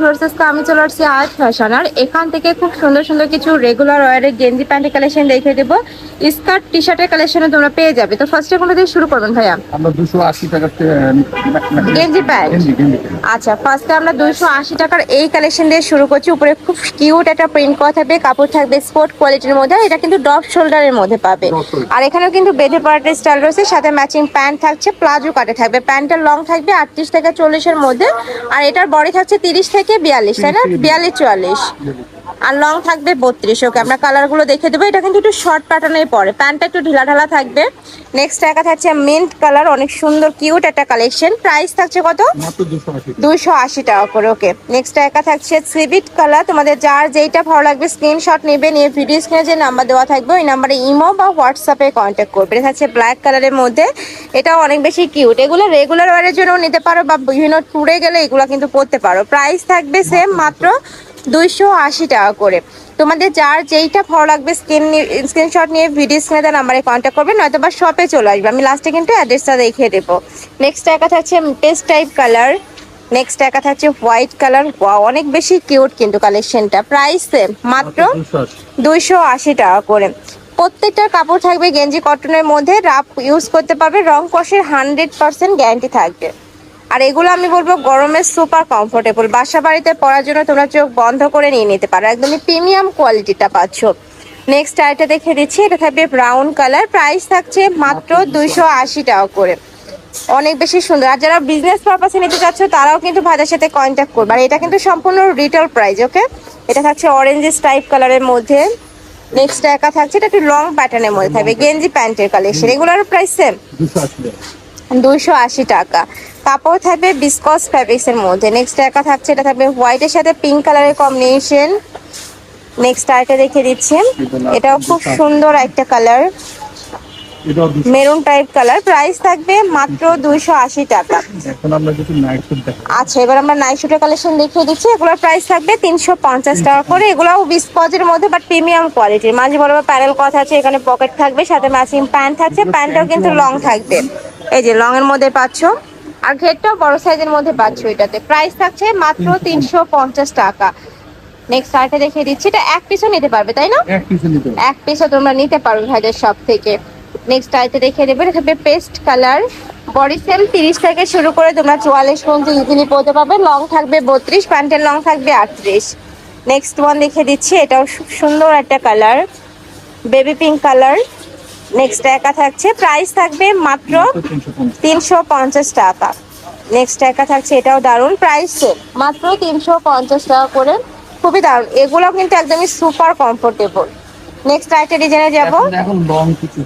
ভার্সেসকে আমি চলে আসছি আর্ট ফ্যাশন। আর এখান থেকে খুব সুন্দর সুন্দর কিছু রেগুলার ওয়ারের গেঞ্জি প্যান্টের কালেকশন দেখে দেবো, স্কার্ট টি শার্টের কালেকশনে তোমরা পেয়ে যাবে। তো ফার্স্টে কোনটা দিয়ে শুরু করবেন ভাইয়া? আমরা 280 টাকার গেঞ্জি প্যান্ট। আচ্ছা, ফার্স্টে আমরা 280 টাকার এই কালেকশন দিয়ে শুরু করছি। উপরে খুব কিউট একটা প্রিন্ট করা থাকবে, কাপড় থাকবে স্পোর্ট কোয়ালিটির মধ্যে। এটা কিন্তু ডপ শোল্ডারের মধ্যে পাবে। আর এখানেও কিন্তু বেঁধে পড়াটা স্টাইল রয়েছে, সাথে ম্যাচিং প্যান্ট থাকছে, প্লাজো কাটে থাকবে। প্যান্টের লং থাকবে 38 থেকে 40-এর মধ্যে, আর এটার বডি থাকছে 30 থেকে 42, তাই না? 42-44, আর লং থাকবে 32। ওকে, আমরা কালারগুলো দেখে দেবো। এটা কিন্তু একটু শর্ট প্যাটার্নেই পরে, প্যান্টটা একটু ঢিলা ঢালা থাকবে। নেক্সট একটা থাকছে মিন্ট কালার, অনেক সুন্দর কিউট একটা কালেকশন। প্রাইস থাকছে কত? মাত্র 280 টাকা করে। ওকে, নেক্সট একটা থাকছে সিভিট কালার। তোমাদের যার যেইটা ভালো লাগবে স্ক্রিনশট নেবে, নিয়ে ভিডিও স্ক্রিনে যে নাম্বার দেওয়া থাকবে ওই নাম্বারে ইমো বা হোয়াটসঅ্যাপে কন্ট্যাক্ট করবে। এটা থাকছে ব্ল্যাক কালারের মধ্যে, এটাও অনেক বেশি কিউট। এগুলো রেগুলার ওয়ারের জন্য নিতে পারো বা বিভিন্ন ট্যুরে গেলে এগুলো কিন্তু পরতে পারো। প্রাইস থাকবে সেম, মাত্র 280 টাকা করে। তোমাদের যার যেইটা ভালো লাগবে স্ক্রিনশট নিয়ে ভিডিও স্ক্রিনে দেওয়া নাম্বারে কন্ট্যাক্ট করবে, নয়তো বা শপে চলে আসবে। আমি লাস্টে কিন্তু অ্যাড্রেসটা দেখিয়ে দেবো। নেক্সট একটা থাকছে পেস্ট টাইপ কালার। নেক্সট একটা থাকছে হোয়াইট কালার। ওয়াও, অনেক বেশি কিউট কিন্তু কালেকশনটা। প্রাইস মাত্র 280 টাকা করে। প্রত্যেকটার কাপড় থাকবে গেঞ্জি কটনের মধ্যে, রাফ ইউজ করতে পারবে, রং কষের 100% গ্যারান্টি থাকবে। আর এগুলো আমি বলবো গরমে সুপার কমফোর্টেবল, বাসা বাড়িতে পরার জন্য তোমরা চোখ বন্ধ করে নিয়ে নিতে পারো, একদমই প্রিমিয়াম কোয়ালিটিটা পাচ্ছ। নেক্সট আইটা দেখে দিচ্ছি, এটা থাকবে ব্রাউন কালার। প্রাইস থাকছে মাত্র 280 টাকা করে, অনেক বেশি সুন্দর। আর যারা বিজনেস পারপাসে নিতে চাচ্ছ তারাও কিন্তু ভাইদের সাথে কন্ট্যাক্ট করবে। আর এটা কিন্তু সম্পূর্ণ রিটেল প্রাইস। ওকে, এটা থাকছে অরেঞ্জ টাইপ কালারের মধ্যে। নেক্সট একা থাকছে, এটা একটু লং প্যাটার্নের মধ্যে থাকবে, গেঞ্জি প্যান্টের কালেকশন। এগুলোর প্রাইস সেম, 280 টাকা। কাপড় থাকবে বিসকস ফ্যাব্রিক্স এর মধ্যে। নেক্সট একা থাকছে, এটা থাকবে হোয়াইটের সাথে পিঙ্ক কালারের কম্বিনেশন। নেক্সট আরেকটা দেখে দিচ্ছি, এটাও খুব সুন্দর একটা colour, maroon type colour. Price থাকবে মাত্র 280 টাকা। এখন আমরা কিছু নাইট শুট দেখাবো। আচ্ছা, এবার আমরা নাইট শুটের কালেকশন দেখিয়ে দিচ্ছি। এগুলোর প্রাইস থাকবে 350 টাকা করে। এগুলোও বিসকজের মধ্যে বাট প্রিমিয়াম কোয়ালিটির। মাঝে বরাবর প্যানেল কথা আছে, এখানে পকেট থাকবে, সাথে ম্যাচিং প্যান্ট থাকছে। প্যান্টটাও কিন্তু লং থাকবে, এই যে লং এর মধ্যে পাচ্ছ, আর ঘেরটাও বড় সাইজের মধ্যে পাচ্ছ এটাতে। প্রাইস থাকছে মাত্র 350 টাকা। নেক্সট আরেকটা দেখিয়ে দিচ্ছি, এটা এক পিসও নিতে পারবে, তাই না? এক পিসও তোমরা নিতে পারবে ভাইদের সব থেকে। নেক্সট আইতে দেখে দেবে, এটা হবে পেস্ট কালার। বডি সেম 30 থেকে শুরু করে তোমরা 44 পর্যন্ত ইজিলি পরতে পারবে। লং থাকবে 32, প্যান্টের লং থাকবে 38। নেক্সট ওয়ান দেখে দিচ্ছি, এটাও খুব সুন্দর একটা colour, baby pink colour. Next একা থাকছে, প্রাইস থাকবে মাত্র 350 টাকা। নেক্সট একা থাকছে, এটাও দারুণ, প্রাইস মাত্র 350 টাকা করে, খুবই দারুণ। এগুলো কিন্তু একদমই সুপার কমফোর্টেবল। নেক্সট আইটা ডিজাইনে যাব। এখন লং কিছু,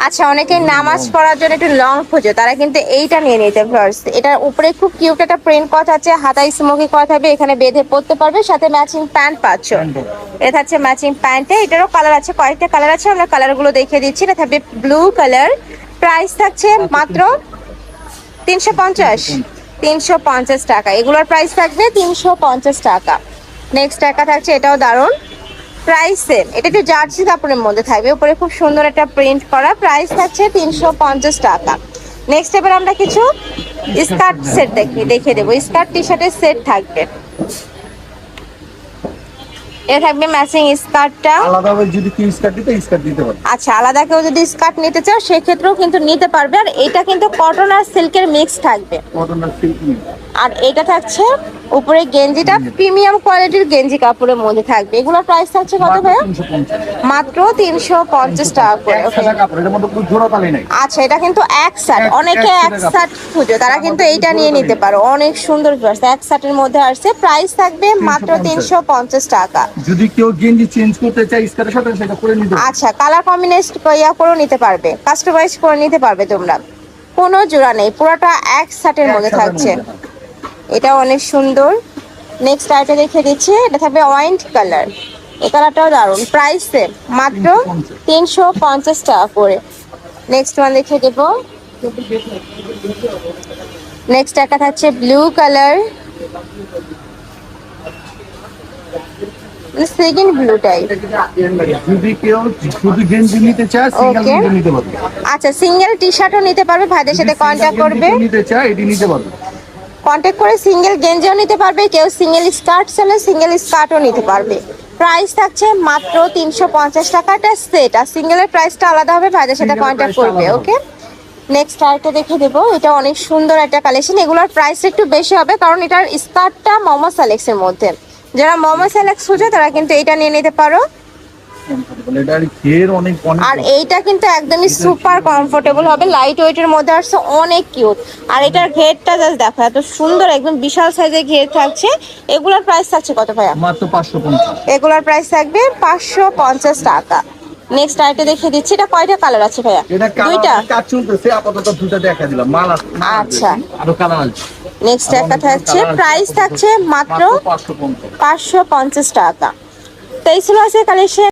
আচ্ছা, অনেকে নামাজ পড়ার জন্য একটু লং খোঁজে, তারা কিন্তু এইটা নিয়ে নিতে ফার্স্ট। এটার উপরে খুব কিউট একটা প্রিন্ট করা আছে, হাতায় স্মোকি করা থাকবে, এখানে বেঁধে পড়তে পারবে, সাথে ম্যাচিং প্যান্ট পাচ্ছ। এটা থাকছে ম্যাচিং প্যান্টে, এটারও কালার আছে, কয়েকটা কালার আছে, আমরা কালারগুলো দেখিয়ে দিচ্ছি। এটা থাকবে ব্লু কালার। প্রাইস থাকছে মাত্র 350 টাকা। এগুলোর প্রাইস থাকবে 350 টাকা। নেক্সট একা থাকছে, এটাও দারুণ, প্রাইস সেম। এটা একটু জার্সি কাপড়ের মধ্যে থাকবে, উপরে খুব সুন্দর একটা প্রিন্ট করা। প্রাইস থাকছে 350 টাকা। নেক্সট এবার আমরা কিছু স্কার্ট সেট দেখে দেবো। স্কার্ট টি শার্টের সেট থাকবে, এটা থাকবে ম্যাচিং স্কার্টটা। আলাদাভাবে যদি কি স্কার্ট দিতে পারবে। আচ্ছা, আলাদা কেউ যদি স্কার্ট নিতে চাও সেক্ষেত্রেও কিন্তু নিতে পারবে। আর এটা কিন্তু কটন আর সিল্কের মিক্স থাকবে। কটন আর সিল্ক মিক্স। আর এটা থাকছে উপরে গেঞ্জিটা প্রিমিয়াম কোয়ালিটির গেঞ্জি কাপড়ের মধ্যে থাকবে। এগুলোর প্রাইস থাকছে কত ভাইয়া? মাত্র 350 টাকা করে। আচ্ছা, এটা কিন্তু এক সেট, অনেকে এক সেট খুঁজো, তারা কিন্তু এইটা নিয়ে নিতে পারো, অনেক সুন্দর এক সেটের মধ্যে আসছে। প্রাইস থাকবে মাত্র 350 টাকা। যদি কেউ গেঞ্জি চেঞ্জ করতে চায় স্কার্টের সাথে সেটা করে নিতে পারবে। আচ্ছা, কালার কম্বিনেশন করে নিতে পারবে, কাস্টমাইজ করে নিতে পারবে তোমরা, কোনো জোড়া নেই, পুরোটা এক সেটের মধ্যে থাকছে। এটা অনেক সুন্দর। নেক্সট আইটা দেখে দিচ্ছি, এটা থাকবে ওয়াইন কালার। এই কালারটাও দারুণ, প্রাইস মাত্র 350 টাকা করে। নেক্সট ওয়ান দেখে দেবো। নেক্সট একটা থাকছে blue colour, second blue type. যদি কেউ শুধু গেঞ্জি নিতে চায় সিঙ্গেল গেঞ্জি নিতে পারবে। আচ্ছা, সিঙ্গেল টি শার্টও নিতে পারবে, ভাইদের সাথে কন্ট্যাক্ট করবে। নিতে চায় এটি নিতে পারবে। কন্ট্যাক্ট করে সিঙ্গেল গেঞ্জিও নিতে পারবে, কেউ সিঙ্গেল স্কার্ট চাইলে সিঙ্গেল স্কার্টও নিতে পারবে। প্রাইস থাকছে মাত্র 350 টাকা, এটা সেট, আর সিঙ্গেলের প্রাইসটা আলাদা হবে, ভাইদের সাথে কন্ট্যাক্ট করবে। ওকে, নেক্সট আরেকটা দেখে দেবো, এটা অনেক সুন্দর একটা কালেকশন। এগুলোর প্রাইস একটু বেশি হবে কারণ এটার স্কার্টটা মোমো সেলেক্সের মধ্যে, যারা মোমো সেলেক্স খুঁজে তারা কিন্তু এটা নিয়ে নিতে পারো। এটার ঘের অনেক অনেক আর এইটা কিন্তু একদমই সুপার কমফোর্টেবল হবে, লাইট ওয়েটের মধ্যে আসছে, অনেক কিউট। আর এটার ঘেরটা জাস্ট দেখো, এত সুন্দর, একদম বিশাল সাইজের ঘের থাকছে। এগুলোর প্রাইস থাকছে কত ভাইয়া? মাত্র 550। এগুলোর প্রাইস থাকবে 550 টাকা। নেক্সট আইটে দেখিয়ে দিচ্ছি, এটা কয়টা কালার আছে ভাইয়া? এটা দুইটা। কাজ চলতেছে, আপাতত দুটো দেখা দিলাম, মাল আছে। আচ্ছা, আরো কালার আছে। নেক্সট একটা থাকছে, প্রাইস থাকছে মাত্র 550। 550 টাকা। তো এই ছিল আজকে কালেকশন।